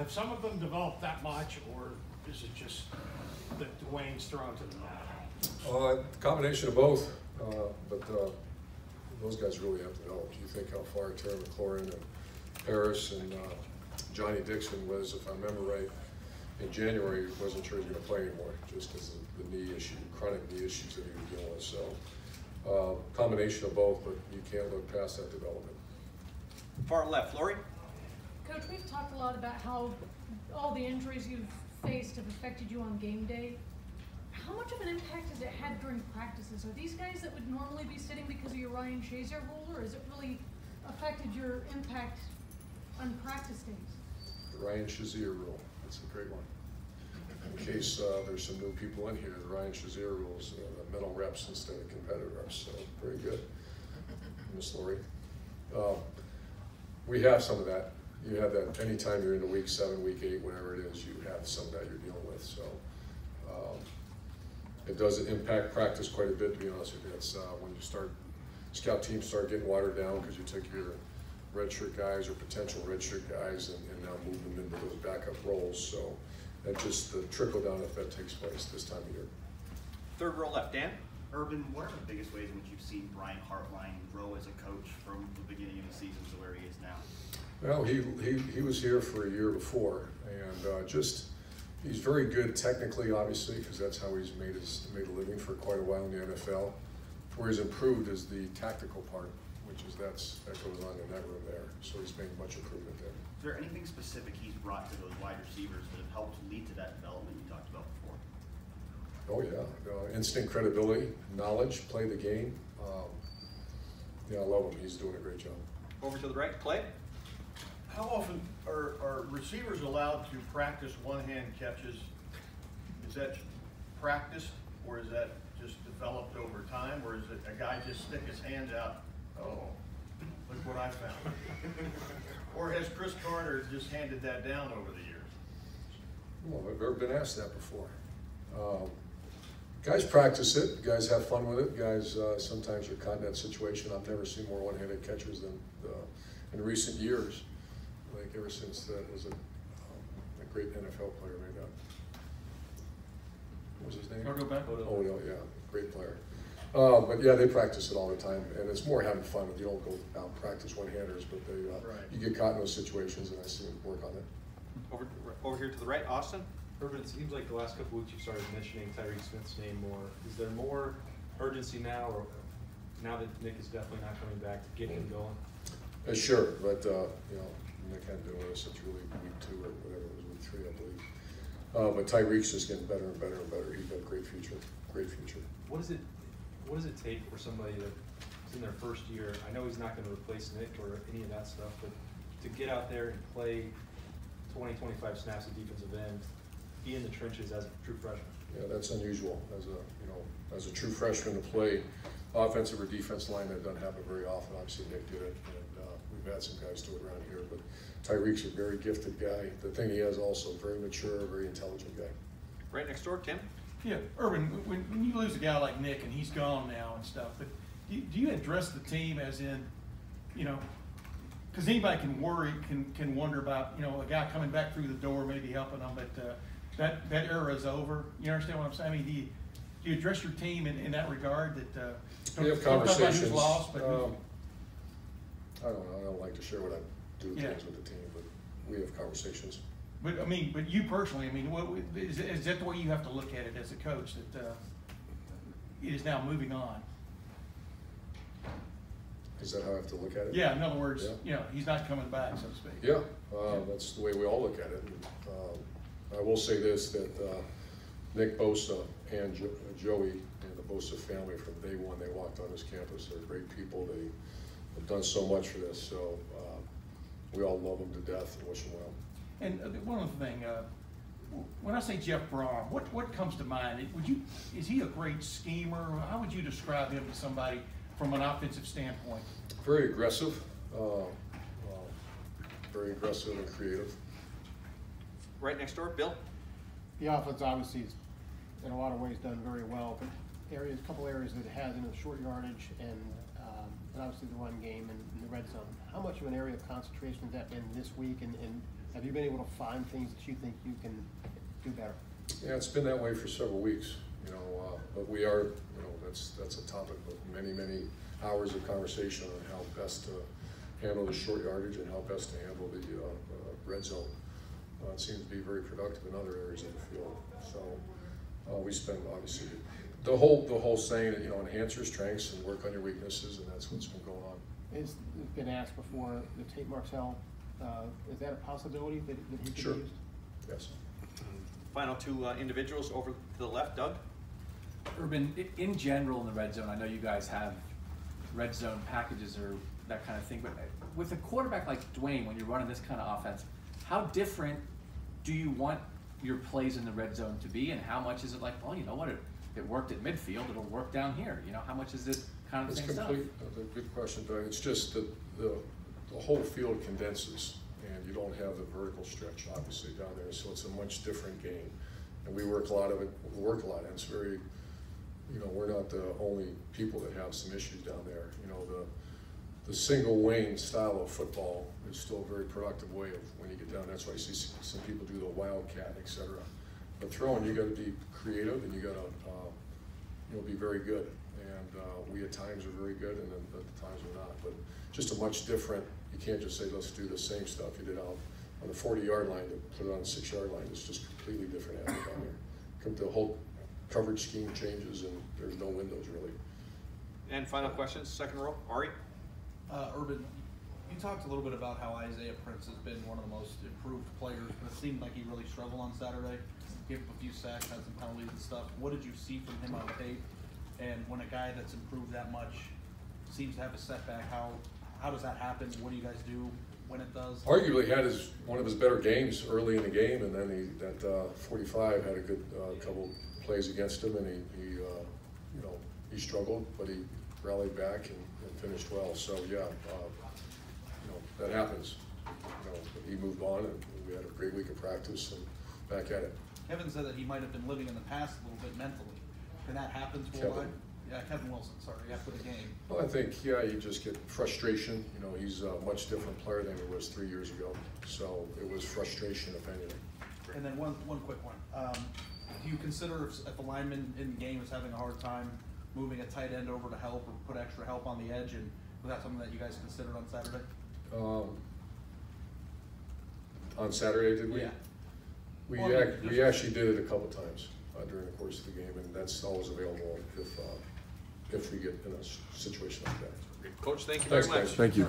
Have some of them developed that much, or is it just that Dwayne's thrown to the mat? Combination of both, but those guys really have developed. You think how far Terry McLaurin and Harris and Johnny Dixon was, if I remember right, in January, he wasn't sure he was going to play anymore, just because of the knee issue, chronic knee issues that he was dealing with. So, combination of both, but you can't look past that development. Far left, Lori. Coach, we've talked a lot about how all the injuries you've faced have affected you on game day. How much of an impact has it had during practices? Are these guys that would normally be sitting because of your Ryan Shazier rule, or has it really affected your impact on practice days? The Ryan Shazier rule, that's a great one. In case there's some new people in here, the Ryan Shazier rule is the mental reps instead of competitive reps, so very good, Miss Lori. We have some of that. You have that anytime you're in the week 7, week 8, whatever it is, you have some of that you're dealing with. So it does impact practice quite a bit, to be honest with you. It's when you start, scout teams start getting watered down because you took your redshirt guys or potential redshirt guys and now move them into those backup roles. So that's just the trickle down effect takes place this time of year. Third row left, Dan. Urban, what are the biggest ways in which you've seen Brian Hartline grow as a coach from the beginning of the season to where he is now? Well, he was here for a year before, and he's very good technically, obviously, because that's how he's made a living for quite a while in the NFL. Where he's improved is the tactical part, which is that goes on in that room there. So he's made much improvement there. Is there anything specific he's brought to those wide receivers that have helped lead to that development you talked about before? Oh yeah, instant credibility, knowledge, play the game. Yeah, I love him. He's doing a great job. Over to the right, Clay. How often are receivers allowed to practice one-hand catches? Is that practiced, or is that just developed over time, or is it a guy just stick his hands out, oh, look what I found? Or has Chris Carter just handed that down over the years? Well, I've never been asked that before. Guys practice it. Guys have fun with it. Guys sometimes are caught in that situation. I've never seen more one-handed catchers than in recent years. Like ever since that was a great NFL player right now. What was his name? Oh, yeah, great player. But yeah, they practice it all the time, and it's more having fun. You don't go out and practice one-handers, but you get caught in those situations, and I see them work on it. Over here to the right, Austin. Urban, it seems like the last couple weeks you've started mentioning Tyreek Smith's name more. Is there more urgency now, or now that Nick is definitely not coming back, to get him going? Sure, but you know, Nick hadn't been with us since really week 2 or whatever it was, week 3, I believe. But Tyreek's just getting better and better and better. He's got a great future, great future. What does it take for somebody that's in their first year? I know he's not going to replace Nick or any of that stuff, but to get out there and play 20, 25 snaps at defensive end, be in the trenches as a true freshman. Yeah, that's unusual as a true freshman to play offensive or defense line. That doesn't happen very often. Obviously, Nick did it, and we've had some guys do it around here. But Tyreek's a very gifted guy. The thing he has also, very mature, very intelligent guy. Right next door, Tim. Yeah, Urban, when you lose a guy like Nick and he's gone now and stuff, but do you address the team as in, you know, because anybody can worry, can wonder about, you know, a guy coming back through the door maybe helping them, but that era is over. You understand what I'm saying? I mean, do you address your team in that regard? That we have conversations. Who's lost, but I don't know. I don't like to share what I do things with the team, but we have conversations. But I mean, but you personally, I mean, is that the way you have to look at it as a coach, that it is now moving on? Is that how I have to look at it? Yeah. In other words, you know, he's not coming back, so to speak. Yeah, that's the way we all look at it. I will say this, that Nick Bosa and Joey and the Bosa family from day one, they walked on this campus. They're great people. They have done so much for this. So we all love them to death and wish them well. And one other thing, when I say Jeff Braun, what comes to mind? Is he a great schemer? How would you describe him to somebody from an offensive standpoint? Very aggressive, very aggressive and creative. Right next door, Bill. The offense obviously is in a lot of ways done very well, but a couple areas that it has in the short yardage and obviously the run game and the red zone. How much of an area of concentration has that been this week, and Have you been able to find things that you think you can do better? Yeah, it's been that way for several weeks, you know, but we are, you know, that's a topic of many hours of conversation on how best to handle the short yardage and how best to handle the red zone. It seems to be very productive in other areas of the field. So we spend, obviously, the whole saying that, you know, enhance your strengths and work on your weaknesses, and that's what's been going on. It's been asked before, the Tate Martell, is that a possibility that he could be Sure. used? Yes. Final two individuals over to the left, Doug. Urban, in general in the red zone, I know you guys have red zone packages or that kind of thing, but with a quarterback like Dwayne, when you're running this kind of offense, how different do you want your plays in the red zone to be, and how much is it like, well, you know what, it worked at midfield, it'll work down here, you know, how much is it kind of the same stuff? Good question, Doug. It's just that the whole field condenses, and you don't have the vertical stretch, obviously, down there, so it's a much different game. And we work a lot, and it's very, you know, we're not the only people that have some issues down there. You know, the single wing style of football is still a very productive way of when you get down. That's why you see some people do the wildcat, etc. But throwing, you got to be creative, and you got to, you know, be very good. And we at times are very good, and then at times we're not. But just a much different. You can't just say let's do the same stuff you did out on the 40-yard line to put it on the 6-yard line. It's just completely different animal down there. The whole coverage scheme changes, and there's no windows really. And final questions, second row, Ari. Urban, you talked a little bit about how Isaiah Prince has been one of the most improved players, but it seemed like he really struggled on Saturday. Gave up a few sacks, had some penalties and stuff. What did you see from him on tape? And when a guy that's improved that much seems to have a setback, how does that happen? What do you guys do when it does? Arguably had one of his better games early in the game, and then that 45 had a good couple plays against him, and he you know, he struggled, but he rallied back and finished well. So yeah, you know, that happens. You know, he moved on, and we had a great week of practice and back at it. Kevin said that he might have been living in the past a little bit mentally. Can that happen to a Kevin? line? Yeah, Kevin Wilson, sorry, after the game. Well, I think, yeah, you just get frustration. You know, he's a much different player than he was 3 years ago. So it was frustration, if anything. And then one quick one. Do you consider if the lineman in the game is having a hard time moving a tight end over to help or put extra help on the edge, and was that something that you guys considered on Saturday? On Saturday, did we? Yeah. We actually did it a couple times during the course of the game, and that's always available if we get in a situation like that. Coach, thank you Thanks, very much. guys. Thank you.